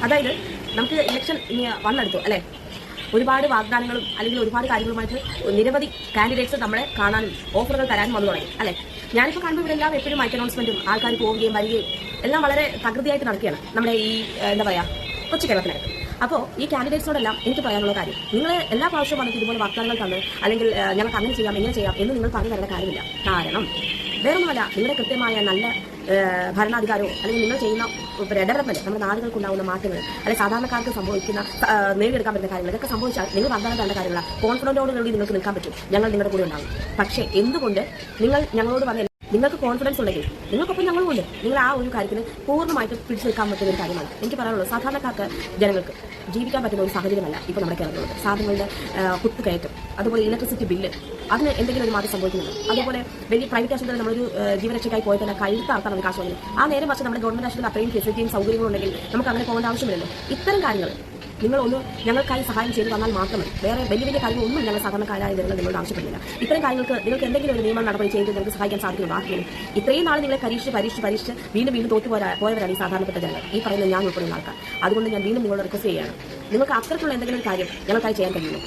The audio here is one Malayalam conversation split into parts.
അതായത് നമുക്ക് ഇലക്ഷൻ ഇനി വന്നെടുത്തു അല്ലേ, ഒരുപാട് വാഗ്ദാനങ്ങളും അല്ലെങ്കിൽ ഒരുപാട് കാര്യങ്ങളുമായിട്ട് നിരവധി കാൻഡിഡേറ്റ്സ് നമ്മളെ കാണാനും ഓഫറുകൾ തരാനും വന്നു തുടങ്ങി അല്ലേ. ഞാനിപ്പോൾ കാണുമ്പോൾ ഇവിടെ എല്ലാം എപ്പോഴും മൈക്ക് അനൗൺസ്മെന്റും ആൾക്കാർ പോവുകയും വരികയും എല്ലാം വളരെ തകൃതിയായിട്ട് നടക്കുകയാണ് നമ്മുടെ ഈ എന്താ പറയുക കൊച്ചു കേരളത്തിനായിട്ട്. അപ്പോൾ ഈ കാൻഡിഡേറ്റ്സിനോടെല്ലാം എനിക്ക് പറയാനുള്ള കാര്യം, നിങ്ങൾ എല്ലാ പ്രാവശ്യവും വന്നിട്ട് ഇതുപോലെ വാഗ്ദാനങ്ങൾ തന്ന് അല്ലെങ്കിൽ ഞങ്ങൾക്ക് അങ്ങനെ ചെയ്യാം ഇങ്ങനെ ചെയ്യാം എന്ന് നിങ്ങൾ പറഞ്ഞു തരേണ്ട കാര്യമില്ല. കാരണം വേറൊന്നുമല്ല, നിങ്ങളുടെ കൃത്യമായ നല്ല ഭരണാധികാരമോ അല്ലെങ്കിൽ നിങ്ങൾ ചെയ്യുന്ന ഡെവലപ്മെന്റ് നമ്മുടെ നാടുകൾക്കുണ്ടാകുന്ന മാറ്റങ്ങൾ അല്ലെങ്കിൽ സാധാരണക്കാർക്ക് സംഭവിക്കുന്ന നേടിയെടുക്കാൻ പറ്റുന്ന കാര്യങ്ങൾ ഇതൊക്കെ സംഭവിച്ചാൽ നിങ്ങൾ വാഗ്ദാനം തരേണ്ട കാര്യങ്ങളാണ്. കോൺഫിഡൻറ്റോടുകൂടി നിങ്ങൾക്ക് നിൽക്കാൻ പറ്റും, ഞങ്ങൾ നിങ്ങളുടെ കൂടെ ഉണ്ടാകും. പക്ഷേ എന്തുകൊണ്ട് നിങ്ങൾ ഞങ്ങളോട് പറഞ്ഞ നിങ്ങൾക്ക് കോൺഫിഡൻസ് ഉണ്ടെങ്കിൽ നിങ്ങൾക്കൊപ്പം ഞങ്ങളുമുണ്ട്, നിങ്ങൾ ആ ഒരു കാര്യത്തിന് പൂർണ്ണമായിട്ട് പിടിച്ചു നിൽക്കാൻ പറ്റുന്ന ഒരു കാര്യമാണ് എനിക്ക് പറയാനുള്ളത്. സാധാരണക്കാർക്ക് ജനങ്ങൾക്ക് ജീവിക്കാൻ പറ്റുന്ന ഒരു സാഹചര്യമല്ല ഇപ്പോൾ നമ്മുടെ കേരളത്തിലുള്ളത്. സാധനങ്ങളുടെ കുത്തുകയറ്റം, അതുപോലെ ഇലക്ട്രിസിറ്റി ബില്ല്, അതിന് എന്തെങ്കിലും ഒരു മാറ്റം സംഭവിക്കുന്നുണ്ട്. അതുപോലെ വലിയ പ്രൈവറ്റ് ആശുപത്രിയിൽ നമ്മളൊരു ജീവരക്ഷയ്ക്കായി പോയി തന്നെ കഴുത്താർത്താൻ കാശ് വാങ്ങി ആ നേരം പക്ഷേ നമ്മുടെ ഗവൺമെന്റ് ആശുപത്രിയിൽ അത്രയും ഫെസിലിറ്റിയും സൗകര്യങ്ങളും ഉണ്ടെങ്കിൽ നമുക്ക് അങ്ങനെ പോകേണ്ട ആവശ്യമില്ലല്ലോ. ഇത്തരം കാര്യങ്ങൾ നിങ്ങളൊന്ന് ഞങ്ങൾക്കായി സഹായം ചെയ്തു തന്നാൽ മാത്രമേ, വേറെ വലിയ വലിയ കാര്യങ്ങളൊന്നും ഞങ്ങൾ സാധാരണക്കാരായ ജനങ്ങൾ നിങ്ങളോട് ആവശ്യപ്പെടുന്നില്ല. ഇത്തരം കാര്യങ്ങൾക്ക് നിങ്ങൾക്ക് എന്തെങ്കിലും ഒരു നിയമം നടപടി ചെയ്ത് നിങ്ങൾക്ക് സഹായിക്കാൻ സാധിക്കുന്നുണ്ടോ? ആർക്കെങ്കിലും ഇത്രയും നാൾ നിങ്ങളെ പരീക്ഷിച്ച് വീണ്ടും തോറ്റു പോയവരാണ് ഈ സാധാരണപ്പെട്ട ജനങ്ങൾ, ഈ പറയുന്ന ഞാൻ ഉൾപ്പെടുന്ന ആൾക്കാർ. അതുകൊണ്ട് ഞാൻ വീണ്ടും നിങ്ങളോട് റിക്വസ്റ്റ് ചെയ്യുകയാണ്, നിങ്ങൾക്ക് അത്തരത്തിലുള്ള എന്തെങ്കിലും ഒരു കാര്യം ഞങ്ങൾക്കായി ചെയ്യാൻ കഴിയുമോ?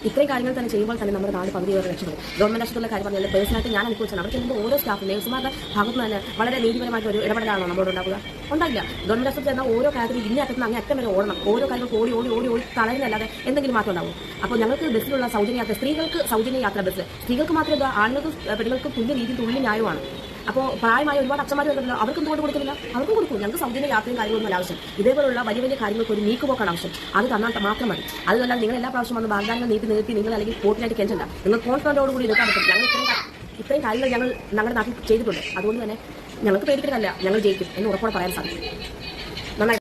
ഇത്രയും കാര്യങ്ങൾ തന്നെ ചെയ്യുമ്പോൾ തന്നെ നമ്മുടെ നാട് പകുതി വരെ രക്ഷപ്പെടും. ഗവൺമെന്റ് ആശുപത്രിയിലെ കാര്യം പറഞ്ഞാൽ പേഴ്സണായിട്ട് ഞാൻ അനുഭവിച്ചാണ്. അവിടെ ചെല്ലുമ്പോൾ ഓരോ സ്റ്റാഫ് നേഴ്സുമാരുടെ ഭാഗത്ത് തന്നെ വളരെ നീതിപരമായിട്ട് ഒരു ഇടപെടലാണോ നമ്മളോട് ഉണ്ടാവുക? ഉണ്ടായില്ല. ഗവൺമെന്റ് ആശുപത്രി എന്നാൽ ഓരോ കാര്യത്തിൽ ഇന്ന അറ്റത്ത് അങ്ങേ അറ്റം വരെ ഓടണം, ഓരോ കാര്യങ്ങൾക്ക് ഓടി തളരുന്നല്ലാതെ എന്തെങ്കിലും മാറ്റം ഉണ്ടാവും. അപ്പോൾ ഞങ്ങൾക്ക് ബസ്സിലുള്ള സൗജന്യ യാത്ര, സ്ത്രീകൾക്ക് സൗജന്യ യാത്ര ബസ്, സ്ത്രീകൾക്ക് മാത്രമല്ല ആണുങ്ങൾക്കും പെണ്ണുങ്ങൾക്കും തുല്യ രീതിയിൽ തുല്യ ന്യായമാണ്. അപ്പോൾ പ്രായമായ ഒരുപാട് അച്ഛന്മാർ വരുന്നല്ലോ, അവർക്ക് എന്തുകൊണ്ട് കൊടുക്കുന്നില്ല? അവർക്കും കൊടുക്കും. ഞങ്ങൾക്ക് സൗജന്യ യാത്രയും കാര്യങ്ങളൊന്നും ആവശ്യം. ഇതേപോലുള്ള വലിയ വലിയ കാര്യങ്ങൾക്ക് ഒരു നീക്കുപോക്കാണ് ആവശ്യം. അത് തന്നാൽ മാത്രം മതി. അതുമല്ല നിങ്ങൾ എല്ലാ പ്രാവശ്യം വന്ന് വാഗ്ദാനങ്ങൾ നീട്ടി നിങ്ങൾ അല്ലെങ്കിൽ കോർട്ടിനായിട്ട് കെഞ്ചണ്ട. നിങ്ങൾ കോൺഫിഡൻറ്റോടുകൂടി നിൽക്കാൻ പറ്റും. ഞങ്ങൾ ഇത്രയും കാര്യങ്ങൾ ഞങ്ങൾ ഞങ്ങളുടെ നാട്ടിൽ ചെയ്തിട്ടുണ്ട്. അതുകൊണ്ട് തന്നെ ഞങ്ങൾക്ക് പേടിക്കുന്നതല്ല, ഞങ്ങൾ ജയിക്കും എന്ന് ഉറപ്പോടെ പറയാൻ സാധിക്കും. നന്നായി.